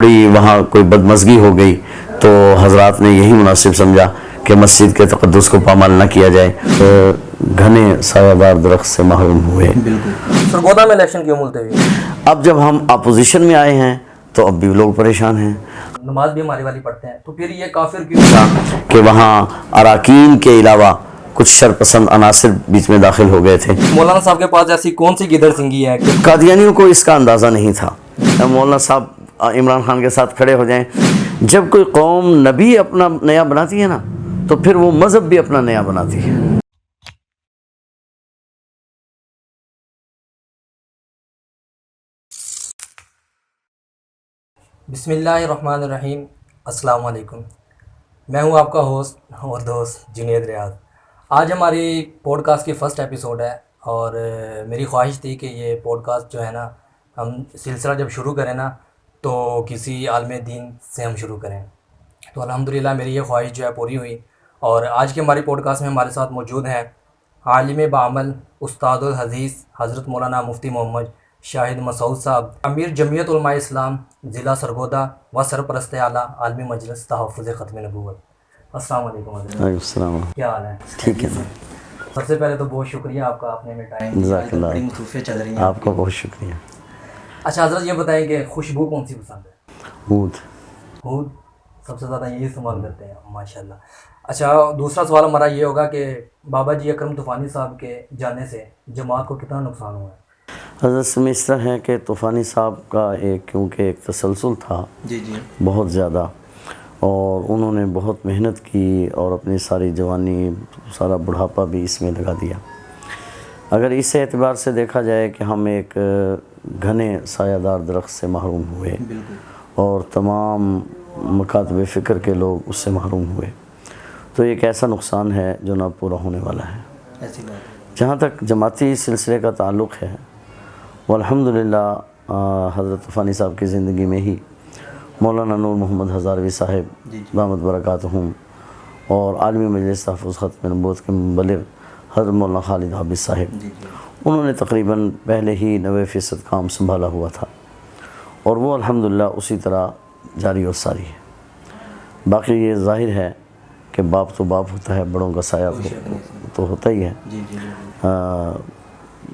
بڑی وہاں کوئی بدمزگی ہو گئی تو حضرات نے یہی مناسب سمجھا کہ مسجد کے تقدس کو پامال نہ کیا جائے، تو گھنے سایہ دار درخت سے محروم ہوئے۔ سرگودا میں الیکشن کیوں ملتوی؟ اب جب ہم اپوزیشن میں آئے ہیں تو اب بھی لوگ پریشان ہیں۔ نماز بھی ہماری والی پڑھتے ہیں، تو پھر یہ کافر کیوں؟ کہ وہاں اراکین کے علاوہ کچھ شرپسند عناصر بیچ میں داخل ہو گئے تھے۔ مولانا صاحب کے پاس ایسی کون سی گدڑ سنگھی ہے کہ قادیانیوں کو اس کا اندازہ نہیں تھا۔ مولانا صاحب عمران خان کے ساتھ کھڑے ہو جائیں، جب کوئی قوم نبی اپنا نیا بناتی ہے نا تو پھر وہ مذہب بھی اپنا نیا بناتی ہے۔ بسم اللہ الرحمن الرحیم۔ السلام علیکم، میں ہوں آپ کا ہوسٹ اور دوست جنید ریاض۔ آج ہماری پوڈ کاسٹ کی فرسٹ ایپیسوڈ ہے اور میری خواہش تھی کہ یہ پوڈ کاسٹ جو ہے نا، ہم سلسلہ جب شروع کریں نا تو کسی عالم دین سے ہم شروع کریں، تو الحمدللہ میری یہ خواہش جو ہے پوری ہوئی۔ اور آج کے ہماری پوڈ کاسٹ میں ہمارے ساتھ موجود ہیں عالم بعمل، استاد الحدیث حضرت مولانا مفتی محمد شاہد مسعود صاحب، امیر جمعیت علماء اسلام ضلع سرگودا و سرپرست اعلیٰ عالمی مجلس تحفظ ختم نبوت۔ السلام علیکم حضرت۔ وعلیکم السلام۔ کیا حال ہے؟ ٹھیک ہے، سب سے پہلے تو بہت شکریہ آپ کا، آپ نے ہمیں ٹائم جزاک اللہ، بڑی مصروفیت چل رہی ہیں آپ کا بہت شکریہ۔ اچھا حضرت، یہ بتائیں کہ خوشبو کون سی پسند ہے؟ عود۔ خود سب سے زیادہ یہی استعمال کرتے ہیں، ماشاءاللہ۔ اچھا، دوسرا سوال ہمارا یہ ہوگا کہ بابا جی اکرم طوفانی صاحب کے جانے سے جماعت کو کتنا نقصان ہوا ہے؟ حضرت سے اس طرح ہے کہ طوفانی صاحب کا کیونکہ ایک تسلسل تھا بہت زیادہ، اور انہوں نے بہت محنت کی اور اپنی ساری جوانی، سارا بڑھاپا بھی اس میں لگا دیا۔ اگر اس اعتبار سے دیکھا جائے کہ ہم ایک گھنے سایہ دار درخت سے محروم ہوئے اور تمام مکاتب فکر کے لوگ اس سے محروم ہوئے، تو ایک ایسا نقصان ہے جو نہ پورا ہونے والا ہے۔ جہاں تک جماعتی سلسلے کا تعلق ہے، والحمدللہ حضرت طوفانی صاحب کی زندگی میں ہی مولانا نور محمد ہزاروی صاحب دامت برکاتہم اور عالمی مجلس تحفظ ختم نبوت کے مبلغ حضرت مولانا خالد حافظ صاحب، انہوں نے تقریباً پہلے ہی 90% کام سنبھالا ہوا تھا، اور وہ الحمدللہ اسی طرح جاری و ساری ہے۔ باقی یہ ظاہر ہے کہ باپ تو باپ ہوتا ہے، بڑوں کا سایہ تو ہوتا ہی ہے۔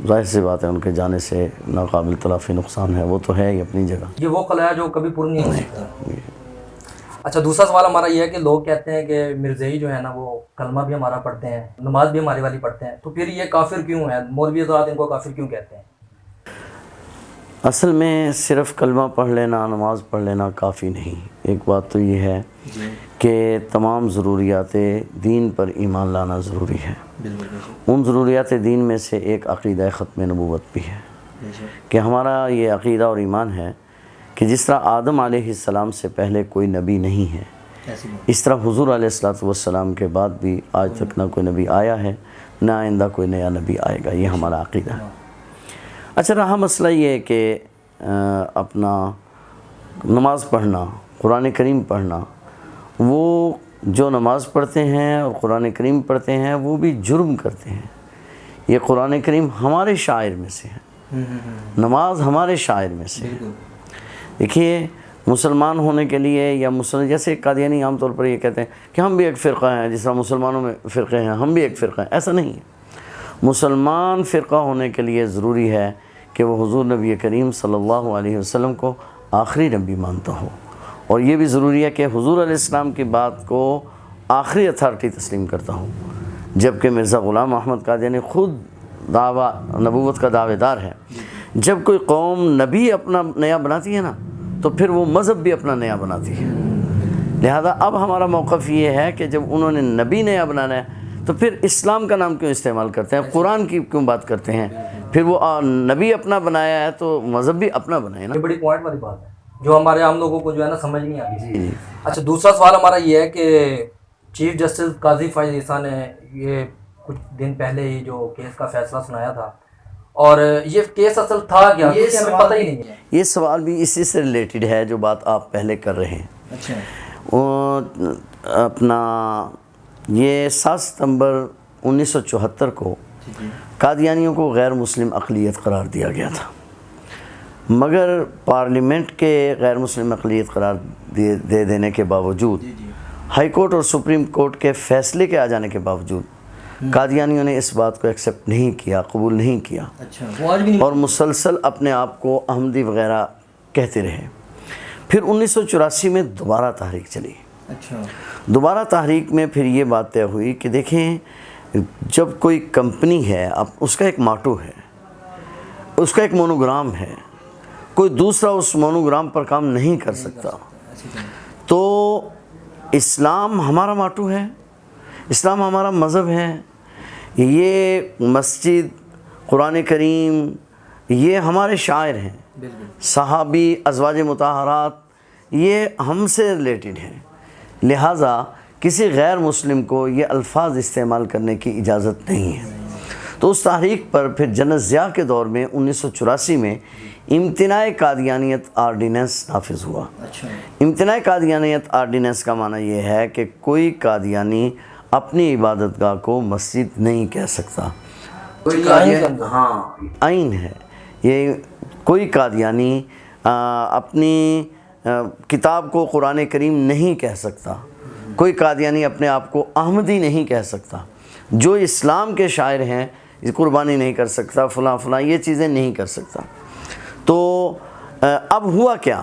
ظاہر سی بات ہے ان کے جانے سے ناقابل تلافی نقصان ہے، وہ تو ہے ہی اپنی جگہ۔ یہ وہ قلعہ ہے جو کبھی پر نہیں ہو سکتا۔ اچھا، دوسرا سوال ہمارا یہ ہے کہ لوگ کہتے ہیں کہ مرزائی جو ہے نا وہ کلمہ بھی ہمارا پڑھتے ہیں، نماز بھی ہماری والی پڑھتے ہیں، تو پھر یہ کافر کیوں ہے؟ مولوی حضرات ان کو کافر کیوں کہتے ہیں؟ اصل میں صرف کلمہ پڑھ لینا، نماز پڑھ لینا کافی نہیں۔ ایک بات تو یہ ہے کہ تمام ضروریات دین پر ایمان لانا ضروری ہے۔ ان ضروریات دین میں سے ایک عقیدہ ختم نبوت بھی ہے، کہ ہمارا یہ عقیدہ اور ایمان ہے کہ جس طرح آدم علیہ السلام سے پہلے کوئی نبی نہیں ہے، اس طرح حضور علیہ السلام کے بعد بھی آج تک نہ کوئی نبی آیا ہے، نہ آئندہ کوئی نیا نبی آئے گا۔ یہ ہمارا عقیدہ ہے۔ اچھا، رہا مسئلہ یہ ہے کہ اپنا نماز پڑھنا، قرآن کریم پڑھنا، وہ جو نماز پڑھتے ہیں اور قرآن کریم پڑھتے ہیں وہ بھی جرم کرتے ہیں۔ یہ قرآن کریم ہمارے شاعر میں سے ہے، نماز ہمارے شاعر میں سے ہے۔ دیکھیے، مسلمان ہونے کے لیے یا جیسے قادیانی عام طور پر یہ کہتے ہیں کہ ہم بھی ایک فرقہ ہیں، جس طرح مسلمانوں میں فرقے ہیں ہم بھی ایک فرقہ ہیں، ایسا نہیں ہے۔ مسلمان فرقہ ہونے کے لیے ضروری ہے کہ وہ حضور نبی کریم صلی اللہ علیہ وسلم کو آخری نبی مانتا ہو، اور یہ بھی ضروری ہے کہ حضور علیہ السلام کی بات کو آخری اتھارٹی تسلیم کرتا ہوں، جبکہ مرزا غلام احمد قادیانی خود دعویٰ نبوت کا دعوے دار ہے۔ جب کوئی قوم نبی اپنا نیا بناتی ہے نا تو پھر وہ مذہب بھی اپنا نیا بناتی ہے۔ لہذا اب ہمارا موقف یہ ہے کہ جب انہوں نے نبی نیا بنانا ہے تو پھر اسلام کا نام کیوں استعمال کرتے ہیں، قرآن کی کیوں بات کرتے ہیں؟ پھر وہ نبی اپنا بنایا ہے تو مذہب بھی اپنا بنائے نا۔ یہ بڑی پوائنٹ والی بات ہے جو ہمارے عام لوگوں کو جو ہے نا سمجھ نہیں آتی۔ اچھا، دوسرا سوال ہمارا یہ ہے کہ چیف جسٹس قاضی فائز عیسیٰ نے یہ کچھ دن پہلے ہی جو کیس کا فیصلہ سنایا تھا، اور یہ کیس اصل تھا کیا؟ یہ ہمیں پتہ ہی نہیں ہے۔ یہ سوال بھی اسی سے ریلیٹڈ ہے جو بات آپ پہلے کر رہے ہیں۔ اچھا، اپنا یہ 7 ستمبر 1974 کو قادیانیوں کو غیر مسلم اقلیت قرار دیا گیا تھا۔ مگر پارلیمنٹ کے غیر مسلم اقلیت قرار دے دینے کے باوجود، ہائی کورٹ اور سپریم کورٹ کے فیصلے کے آ جانے کے باوجود قادیانیوں نے اس بات کو ایکسیپٹ نہیں کیا، قبول نہیں کیا، اور مسلسل اپنے آپ کو احمدی وغیرہ کہتے رہے۔ پھر 1984 میں دوبارہ تحریک چلی۔ دوبارہ تحریک میں پھر یہ بات طے ہوئی کہ دیکھیں، جب کوئی کمپنی ہے، اب اس کا ایک ماٹو ہے، اس کا ایک مونوگرام ہے، کوئی دوسرا اس مونوگرام پر کام نہیں کر سکتا۔ تو اسلام ہمارا ماٹو ہے، اسلام ہمارا مذہب ہے، یہ مسجد، قرآن کریم، یہ ہمارے شاعر ہیں، صحابی، ازواج مطہرات، یہ ہم سے ریلیٹڈ ہیں، لہٰذا کسی غیر مسلم کو یہ الفاظ استعمال کرنے کی اجازت نہیں ہے۔ تو اس تحریک پر پھر جنرل ضیاء کے دور میں 1984 میں امتناع قادیانیت آرڈیننس نافذ ہوا۔ امتناع قادیانیت آرڈیننس کا معنی یہ ہے کہ کوئی قادیانی اپنی عبادت گاہ کو مسجد نہیں کہہ سکتا۔ آئین ہے یہ، کوئی قادیانی اپنی کتاب کو قرآن کریم نہیں کہہ سکتا، کوئی قادیانی اپنے آپ کو احمدی نہیں کہہ سکتا، جو اسلام کے شاعر ہیں قربانی نہیں کر سکتا، فلاں فلاں یہ چیزیں نہیں کر سکتا۔ تو اب ہوا کیا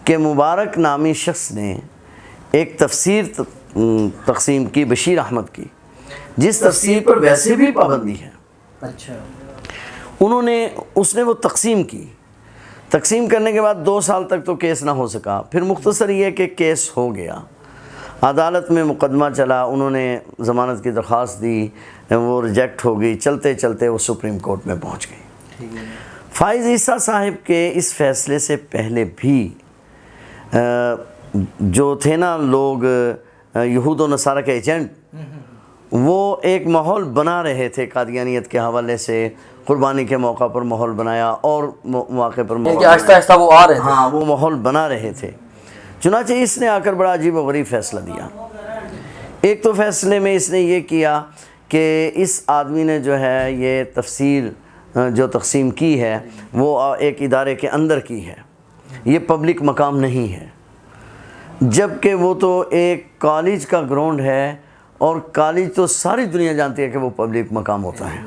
کہ مبارک نامی شخص نے ایک تفسیر تقسیم کی، بشیر احمد کی، جس تفسیر پر ویسے بھی پابندی ہے۔ اس نے وہ تقسیم کی، تقسیم کرنے کے بعد 2 سال تک تو کیس نہ ہو سکا، پھر مختصر یہ کہ کیس ہو گیا، عدالت میں مقدمہ چلا، انہوں نے ضمانت کی درخواست دی، وہ ریجیکٹ ہو گئی، چلتے چلتے وہ سپریم کورٹ میں پہنچ گئی۔ فائز عیسیٰ صاحب کے اس فیصلے سے پہلے بھی جو تھے نا لوگ یہود و نصارہ کے ایجنٹ، وہ ایک ماحول بنا رہے تھے قادیانیت کے حوالے سے، قربانی کے موقع پر ماحول بنایا اور مواقع پر آہستہ آہستہ وہ آ رہے تھے، ہاں وہ ماحول بنا رہے تھے۔ چنانچہ اس نے آ کر بڑا عجیب و غریب فیصلہ دیا۔ ایک تو فیصلے میں اس نے یہ کیا کہ اس آدمی نے جو ہے یہ تفسیر جو تقسیم کی ہے وہ ایک ادارے کے اندر کی ہے، یہ پبلک مقام نہیں ہے، جبکہ وہ تو ایک کالج کا گراؤنڈ ہے، اور کالج تو ساری دنیا جانتی ہے کہ وہ پبلک مقام ہوتا ہے۔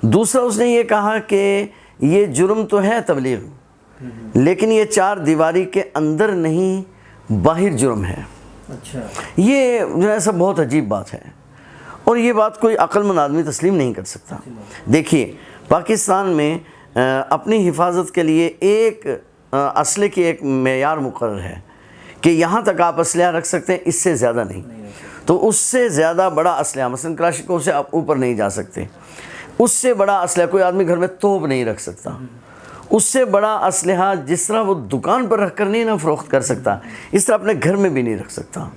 دوسرا اس نے یہ کہا کہ یہ جرم تو ہے تبلیغ، لیکن یہ 4 دیواری کے اندر نہیں، باہر جرم ہے۔ یہ جو ہے سب بہت عجیب بات ہے، اور یہ بات کوئی عقل مند آدمی تسلیم نہیں کر سکتا۔ دیکھیے، پاکستان میں اپنی حفاظت کے لیے ایک اسلحے کی ایک معیار مقرر ہے کہ یہاں تک آپ اسلحہ رکھ سکتے ہیں، اس سے زیادہ نہیں۔ تو اس سے زیادہ بڑا اسلحہ، مثلا کلاشنکوف سے آپ اوپر نہیں جا سکتے، اس سے بڑا اسلحہ کوئی آدمی گھر میں توپ نہیں رکھ سکتا، اس سے بڑا اسلحہ جس طرح وہ دکان پر رکھ کر نہیں نہ فروخت کر سکتا، اس طرح اپنے گھر میں بھی نہیں رکھ سکتا۔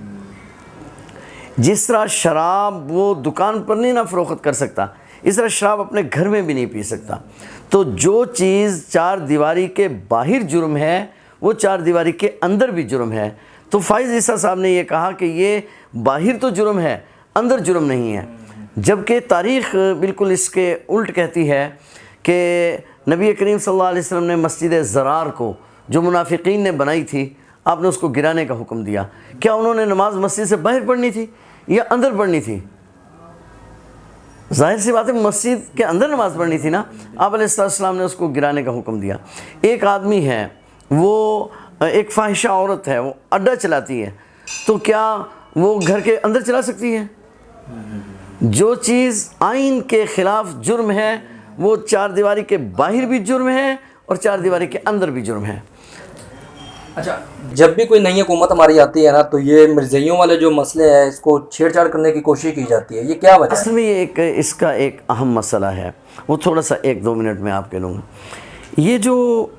جس طرح شراب وہ دکان پر نہیں نہ فروخت کر سکتا، اس طرح شراب اپنے گھر میں بھی نہیں پی سکتا۔ تو جو چیز 4 دیواری کے باہر جرم ہے، وہ 4 دیواری کے اندر بھی جرم ہے۔ تو فائز عیسیٰ صاحب نے یہ کہا کہ یہ باہر تو جرم ہے، اندر جرم نہیں ہے، جبکہ تاریخ بالکل اس کے الٹ کہتی ہے کہ نبی کریم صلی اللہ علیہ وسلم نے مسجد زرار کو جو منافقین نے بنائی تھی، آپ نے اس کو گرانے کا حکم دیا۔ کیا انہوں نے نماز مسجد سے باہر پڑھنی تھی یا اندر پڑھنی تھی؟ ظاہر سی بات ہے مسجد کے اندر نماز پڑھنی تھی نا۔ آپ علیہ السلام نے اس کو گرانے کا حکم دیا۔ ایک آدمی ہے، وہ ایک فاحشہ عورت ہے، وہ اڈا چلاتی ہے، تو کیا وہ گھر کے اندر چلا سکتی ہے؟ جو چیز آئین کے خلاف جرم ہے وہ 4 دیواری کے باہر بھی جرم ہے اور 4 دیواری کے اندر بھی جرم ہے۔ اچھا، جب بھی کوئی نئی حکومت ہماری آتی ہے نا، تو یہ مرزائیوں والے جو مسئلے ہیں اس کو چھیڑ چھاڑ کرنے کی کوشش کی جاتی ہے، یہ کیا وجہ ہے؟ اصل میں یہ اس کا ایک اہم مسئلہ ہے، وہ تھوڑا سا 1-2 منٹ میں آپ کہہ لوں گا۔ یہ جو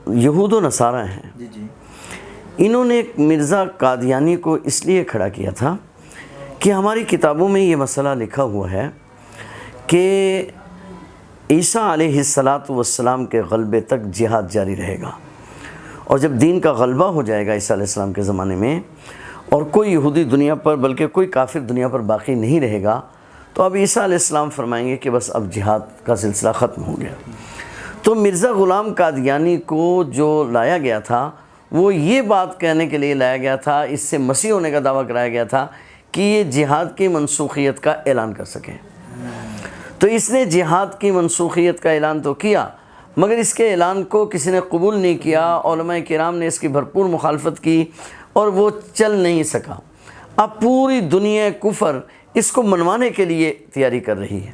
یہود و نصارہ ہیں، انہوں نے ایک مرزا قادیانی کو اس لیے کھڑا کیا تھا کہ ہماری کتابوں میں یہ مسئلہ لکھا ہوا ہے کہ عیسیٰ علیہ السلام کے غلبے تک جہاد جاری رہے گا، اور جب دین کا غلبہ ہو جائے گا عیسیٰ علیہ السلام کے زمانے میں، اور کوئی یہودی دنیا پر بلکہ کوئی کافر دنیا پر باقی نہیں رہے گا، تو اب عیسیٰ علیہ السلام فرمائیں گے کہ بس اب جہاد کا سلسلہ ختم ہو گیا۔ تو مرزا غلام قادیانی کو جو لایا گیا تھا وہ یہ بات کہنے کے لیے لایا گیا تھا، اس سے مسیح ہونے کا دعویٰ کرایا گیا تھا کہ یہ جہاد کی منسوخیت کا اعلان کر سکیں۔ تو اس نے جہاد کی منسوخیت کا اعلان تو کیا، مگر اس کے اعلان کو کسی نے قبول نہیں کیا، علماء کرام نے اس کی بھرپور مخالفت کی اور وہ چل نہیں سکا۔ اب پوری دنیا کفر اس کو منوانے کے لیے تیاری کر رہی ہے۔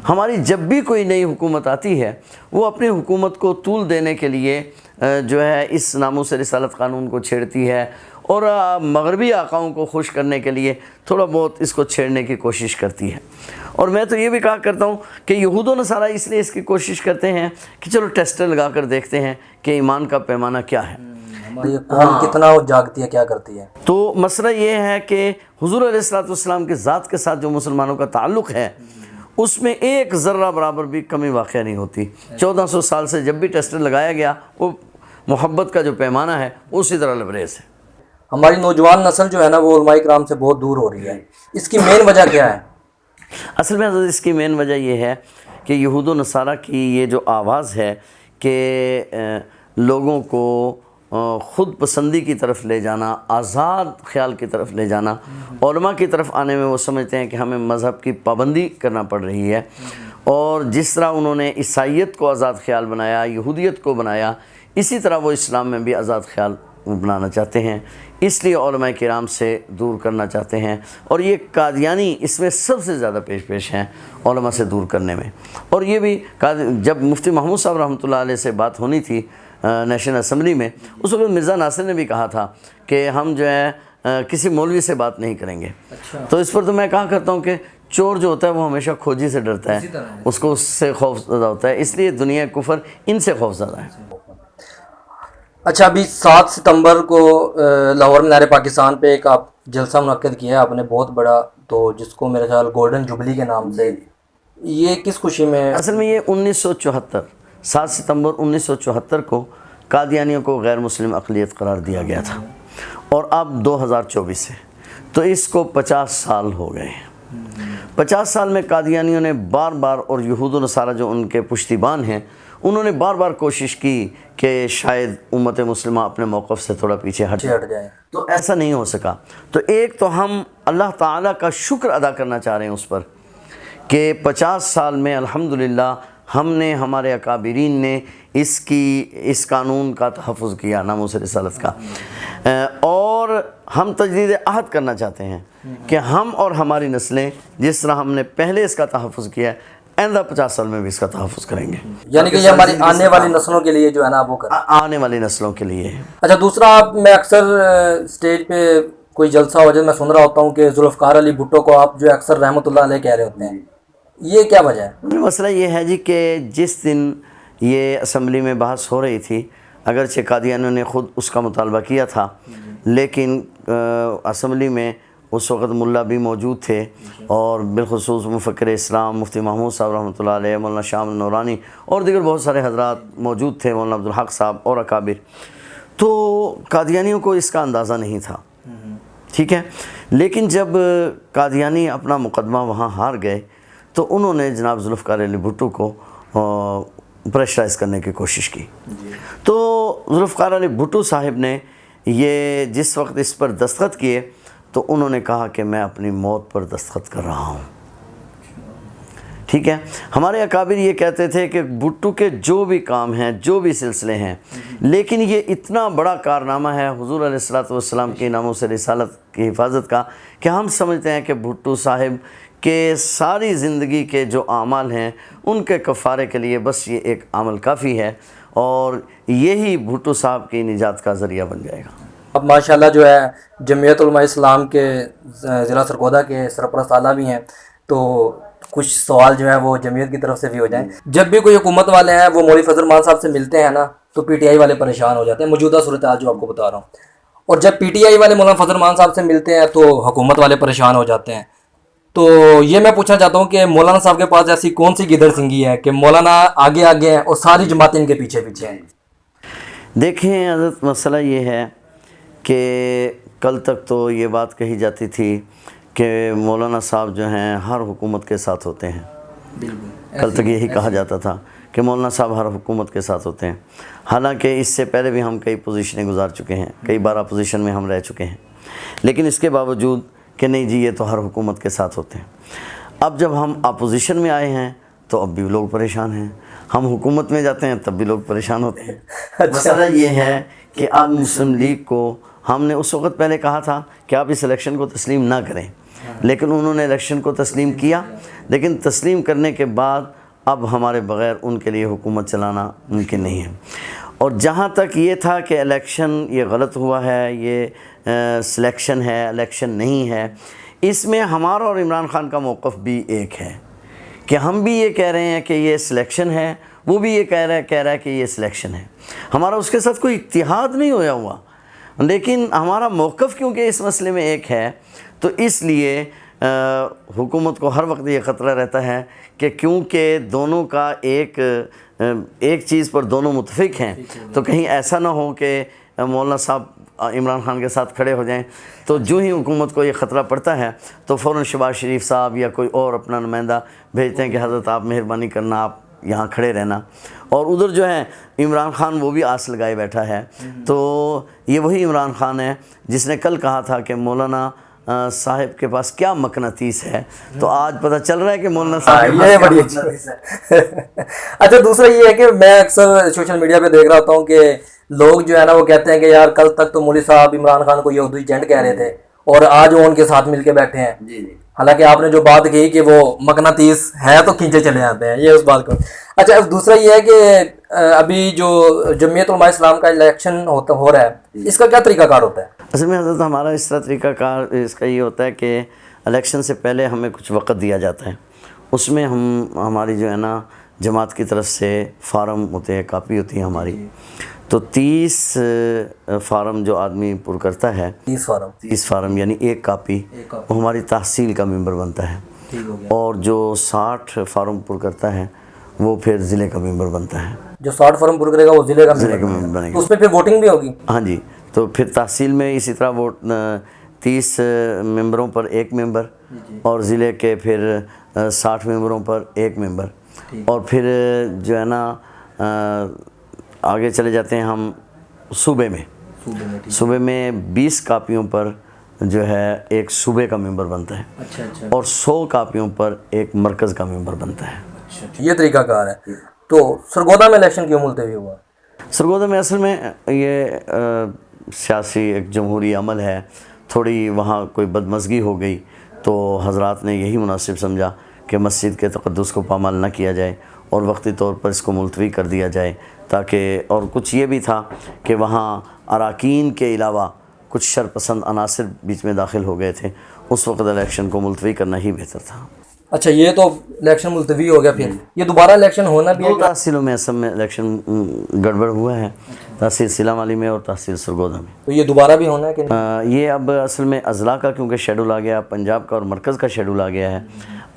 ہماری جب بھی کوئی نئی حکومت آتی ہے وہ اپنی حکومت کو طول دینے کے لیے جو ہے اس ناموس رسالت قانون کو چھیڑتی ہے، اور مغربی آقاؤں کو خوش کرنے کے لیے تھوڑا بہت اس کو چھیڑنے کی کوشش کرتی ہے۔ اور میں تو یہ بھی کہا کرتا ہوں کہ یہود و نصارہ اس لیے اس کی کوشش کرتے ہیں کہ چلو ٹیسٹر لگا کر دیکھتے ہیں کہ ایمان کا پیمانہ کیا ہے، ہماری قوم کتنا جاگتی ہے، کیا کرتی ہے۔ تو مسئلہ یہ ہے کہ حضور علیہ الصلوۃ والسلام کے ذات کے ساتھ جو مسلمانوں کا تعلق ہے اس میں ایک ذرہ برابر بھی کمی واقع نہیں ہوتی۔ 1400 سال سے جب بھی ٹیسٹر لگایا گیا وہ محبت کا جو پیمانہ ہے اسی طرح لبریز ہے۔ ہماری نوجوان نسل جو ہے نا وہ علماء کرام سے بہت دور ہو رہی ہے، اس کی مین وجہ کیا ہے؟ اصل میں حضرت اس کی مین وجہ یہ ہے کہ یہود و نصارہ کی یہ جو آواز ہے کہ لوگوں کو خود پسندی کی طرف لے جانا، آزاد خیال کی طرف لے جانا، علماء کی طرف آنے میں وہ سمجھتے ہیں کہ ہمیں مذہب کی پابندی کرنا پڑ رہی ہے، اور جس طرح انہوں نے عیسائیت کو آزاد خیال بنایا، یہودیت کو بنایا، اسی طرح وہ اسلام میں بھی آزاد خیال بنانا چاہتے ہیں، اس لیے علماء کرام سے دور کرنا چاہتے ہیں، اور یہ قادیانی اس میں سب سے زیادہ پیش ہیں علماء سے دور کرنے میں۔ اور یہ بھی جب مفتی محمود صاحب رحمۃ اللہ علیہ سے بات ہونی تھی نیشنل اسمبلی میں، اس وقت مرزا ناصر نے بھی کہا تھا کہ ہم جو ہے کسی مولوی سے بات نہیں کریں گے۔ تو اس پر تو میں کہا کرتا ہوں کہ چور جو ہوتا ہے وہ ہمیشہ کھوجی سے ڈرتا ہے، اس کو اس سے خوف زدہ ہوتا ہے، اس لیے دنیا کفر ان سے خوف زدہ ہے۔ اچھا، ابھی 7 ستمبر کو لاہور مینار پاکستان پہ ایک آپ جلسہ منعقد کیا ہے آپ نے بہت بڑا، تو جس کو میرے خیال گولڈن جوبلی کے نام سے، یہ کس خوشی میں؟ اصل میں یہ 1974 7 ستمبر 1974 کو قادیانیوں کو غیر مسلم اقلیت قرار دیا گیا تھا، اور اب 2024 ہے تو اس کو 50 سال ہو گئے ہیں۔ 50 سال میں قادیانیوں نے بار بار، اور یہود و نصارہ جو ان کے پشتیبان ہیں انہوں نے بار بار کوشش کی کہ شاید امت مسلمہ اپنے موقف سے تھوڑا پیچھے ہٹ جائے، تو ایسا نہیں ہو سکا۔ تو ایک تو ہم اللہ تعالیٰ کا شکر ادا کرنا چاہ رہے ہیں اس پر کہ 50 سال میں الحمدللہ ہم نے، ہمارے اکابرین نے اس قانون کا تحفظ کیا، ناموس رسالت کا، اور ہم تجدید عہد کرنا چاہتے ہیں کہ ہم اور ہماری نسلیں جس طرح ہم نے پہلے اس کا تحفظ کیا ہے آئندہ 50 سال میں بھی اس کا تحفظ کریں گے، یعنی کہ یہ ہماری آنے والی نسلوں کے لیے جو ہے نا وہ کریں، آنے والی نسلوں کے لیے۔ اچھا، دوسرا آپ، میں اکثر اسٹیج پہ کوئی جلسہ ہو جائے میں سن رہا ہوتا ہوں کہ ذوالفقار علی بھٹو کو آپ جو اکثر رحمۃ اللہ علیہ کہہ رہے ہوتے ہیں، یہ کیا وجہ ہے؟ مسئلہ یہ ہے جی کہ جس دن یہ اسمبلی میں بحث ہو رہی تھی، اگرچہ قادیانیوں نے خود اس کا مطالبہ کیا تھا، لیکن اسمبلی میں اس وقت ملا بھی موجود تھے، اور بالخصوص مفکر اسلام مفتی محمود صاحب رحمۃ اللہ علیہ، مولانا شام نورانی اور دیگر بہت سارے حضرات موجود تھے، مولانا عبدالحق صاحب اور اکابر۔ تو قادیانیوں کو اس کا اندازہ نہیں تھا، ٹھیک ہے، لیکن جب قادیانی اپنا مقدمہ وہاں ہار گئے تو انہوں نے جناب ذوالفقار علی بھٹو کو پریشرائز کرنے کی کوشش کی۔ تو ذوالفقار علی بھٹو صاحب نے یہ جس وقت اس پر دستخط کیے تو انہوں نے کہا کہ میں اپنی موت پر دستخط کر رہا ہوں، ٹھیک ہے۔ ہمارے اکابر یہ کہتے تھے کہ بھٹو کے جو بھی کام ہیں، جو بھی سلسلے ہیں، لیکن یہ اتنا بڑا کارنامہ ہے حضور علیہ الصلوۃ والسلام کی ناموس رسالت کی حفاظت کا کہ ہم سمجھتے ہیں کہ بھٹو صاحب کہ ساری زندگی کے جو اعمال ہیں ان کے کفارے کے لیے بس یہ ایک عمل کافی ہے، اور یہی بھٹو صاحب کی نجات کا ذریعہ بن جائے گا۔ اب ماشاءاللہ جو ہے جمعیت علماء اسلام کے ضلع سرگودا کے سرپرست اعلیٰ بھی ہیں، تو کچھ سوال جو ہے وہ جمعیت کی طرف سے بھی ہو جائیں۔ جب بھی کوئی حکومت والے ہیں وہ مولوی فضل مان صاحب سے ملتے ہیں نا تو پی ٹی آئی والے پریشان ہو جاتے ہیں، موجودہ صورتحال جو آپ کو بتا رہا ہوں، اور جب پی ٹی آئی والے مولانا فضل مان صاحب سے ملتے ہیں تو حکومت والے پریشان ہو جاتے ہیں۔ تو یہ میں پوچھنا چاہتا ہوں کہ مولانا صاحب کے پاس ایسی کون سی گدڑ سنگھی ہے کہ مولانا آگے آگے ہیں اور ساری جماعتیں ان کے پیچھے پیچھے ہیں؟ دیکھیں حضرت، مسئلہ یہ ہے کہ کل تک تو یہ بات کہی جاتی تھی کہ مولانا صاحب جو ہیں ہر حکومت کے ساتھ ہوتے ہیں، کل تک یہی کہا جاتا تھا کہ مولانا صاحب ہر حکومت کے ساتھ ہوتے ہیں، حالانکہ اس سے پہلے بھی ہم کئی پوزیشنیں گزار چکے ہیں، کئی بار اپوزیشن میں ہم رہ چکے ہیں، لیکن اس کے باوجود کہ نہیں جی یہ تو ہر حکومت کے ساتھ ہوتے ہیں۔ اب جب ہم اپوزیشن میں آئے ہیں تو اب بھی لوگ پریشان ہیں، ہم حکومت میں جاتے ہیں تب بھی لوگ پریشان ہوتے ہیں۔ مسئلہ یہ ہے کہ اب مسلم لیگ کو ہم نے اس وقت پہلے کہا تھا کہ آپ اس الیکشن کو تسلیم نہ کریں، لیکن انہوں نے الیکشن کو تسلیم کیا، لیکن تسلیم کرنے کے بعد اب ہمارے بغیر ان کے لیے حکومت چلانا ممکن نہیں ہے۔ اور جہاں تک یہ تھا کہ الیکشن یہ غلط ہوا ہے، یہ سلیکشن ہے، الیکشن نہیں ہے، اس میں ہمارا اور عمران خان کا موقف بھی ایک ہے کہ ہم بھی یہ کہہ رہے ہیں کہ یہ سلیکشن ہے، وہ بھی یہ کہہ رہا ہے کہ یہ سلیکشن ہے۔ ہمارا اس کے ساتھ کوئی اتحاد نہیں ہویا ہوا، لیکن ہمارا موقف کیونکہ اس مسئلے میں ایک ہے تو اس لیے حکومت کو ہر وقت یہ خطرہ رہتا ہے کہ کیونکہ دونوں کا ایک چیز پر دونوں متفق ہیں تو کہیں ایسا نہ ہو کہ مولانا صاحب عمران خان کے ساتھ کھڑے ہو جائیں، تو جو ہی حکومت کو یہ خطرہ پڑتا ہے تو فوراً شہباز شریف صاحب یا کوئی اور اپنا نمائندہ بھیجتے ہیں کہ حضرت آپ مہربانی کرنا، آپ یہاں کھڑے رہنا، اور ادھر جو ہے عمران خان وہ بھی آس لگائے بیٹھا ہے۔ تو یہ وہی عمران خان ہے جس نے کل کہا تھا کہ مولانا صاحب کے پاس کیا مقناطیس ہے، تو آج پتہ چل رہا ہے کہ مولانا صاحب کے پاس کیا مقناطیس ہے۔ اچھا دوسرا یہ ہے کہ میں اکثر سوشل میڈیا پہ دیکھ رہا ہوتا ہوں کہ لوگ جو ہے نا وہ کہتے ہیں کہ یار کل تک تو مولوی صاحب عمران خان کو یہودی ایجنٹ کہہ رہے تھے اور آج وہ ان کے ساتھ مل کے بیٹھے ہیں، حالانکہ آپ نے جو بات کہی کہ وہ مقناطیس ہے تو کھینچے چلے جاتے ہیں، یہ اس بات کو۔ اچھا دوسرا یہ ہے کہ ابھی جو جمعیت علماء اسلام کا الیکشن ہو رہا ہے، اس کا کیا طریقہ کار ہوتا ہے؟ اصل میں حضرت ہمارا اس طرح طریقہ کار اس کا یہ ہوتا ہے کہ الیکشن سے پہلے ہمیں کچھ وقت دیا جاتا ہے، اس میں ہماری جو ہے نا جماعت کی طرف سے فارم ہوتے ہیں، کاپی ہوتی ہے ہماری، تو 30 فارم جو آدمی پر کرتا ہے، 30 فارم یعنی ایک کاپی، وہ ہماری تحصیل کا ممبر بنتا ہے، اور جو 60 فارم پر کرتا ہے وہ پھر ضلع کا ممبر بنتا ہے۔ جو 60 فارم پر کرے گا وہ ضلع کا ممبر بنے گا، اس میں پھر ووٹنگ بھی ہوگی؟ ہاں جی، تو پھر تحصیل میں اسی طرح وہ 30 ممبروں پر ایک ممبر، اور ضلع کے پھر 60 ممبروں پر ایک ممبر، اور پھر جو ہے نا آگے چلے جاتے ہیں ہم صوبے میں 20 کاپیوں پر جو ہے ایک صوبے کا ممبر بنتا ہے، اور 100 کاپیوں پر ایک مرکز کا ممبر بنتا ہے۔ یہ طریقہ کار ہے۔ تو سرگودا میں الیکشن کیوں ملتوی ہوا؟ سرگودا میں اصل میں یہ سیاسی ایک جمہوری عمل ہے، تھوڑی وہاں کوئی بدمزگی ہو گئی تو حضرات نے یہی مناسب سمجھا کہ مسجد کے تقدس کو پامال نہ کیا جائے اور وقتی طور پر اس کو ملتوی کر دیا جائے، تاکہ اور کچھ یہ بھی تھا کہ وہاں اراکین کے علاوہ کچھ شرپسند عناصر بیچ میں داخل ہو گئے تھے، اس وقت الیکشن کو ملتوی کرنا ہی بہتر تھا۔ اچھا یہ تو الیکشن ملتوی ہو گیا، پھر یہ دوبارہ الیکشن ہونا بھی ہے؟ دو تحصیلوں میں اصل میں الیکشن گڑبڑ ہوا ہے، تحصیل سیلام علی میں اور تحصیل سرگودا میں۔ تو یہ دوبارہ بھی ہونا ہے کہ یہ اب اصل میں اضلاع کا کیونکہ شیڈول آ گیا، پنجاب کا اور مرکز کا شیڈول آ گیا ہے،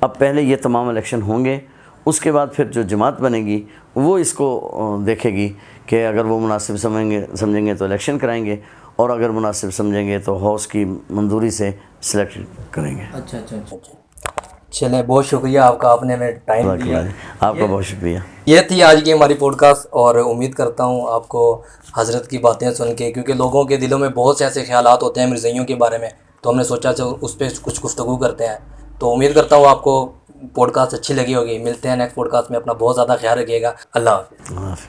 اب پہلے یہ تمام الیکشن ہوں گے، اس کے بعد پھر جو جماعت بنے گی وہ اس کو دیکھے گی کہ اگر وہ مناسب سمجھیں گے تو الیکشن کرائیں گے، اور اگر مناسب سمجھیں گے تو ہاؤس کی منظوری سے سلیکٹ کریں گے۔ اچھا چلیں، بہت شکریہ آپ کا، آپ نے ہمیں ٹائم دیا۔ آپ کا بہت شکریہ۔ یہ تھی آج کی ہماری پوڈ کاسٹ، اور امید کرتا ہوں آپ کو حضرت کی باتیں سن کے، کیونکہ لوگوں کے دلوں میں بہت سے ایسے خیالات ہوتے ہیں مرزائیوں کے بارے میں، تو ہم نے سوچا اس پہ کچھ گفتگو کرتے ہیں۔ تو امید کرتا ہوں آپ کو پوڈ کاسٹ اچھی لگی ہوگی۔ ملتے ہیں نیکسٹ پوڈ کاسٹ میں، اپنا بہت زیادہ خیال رکھیے گا۔ اللہ حافظ۔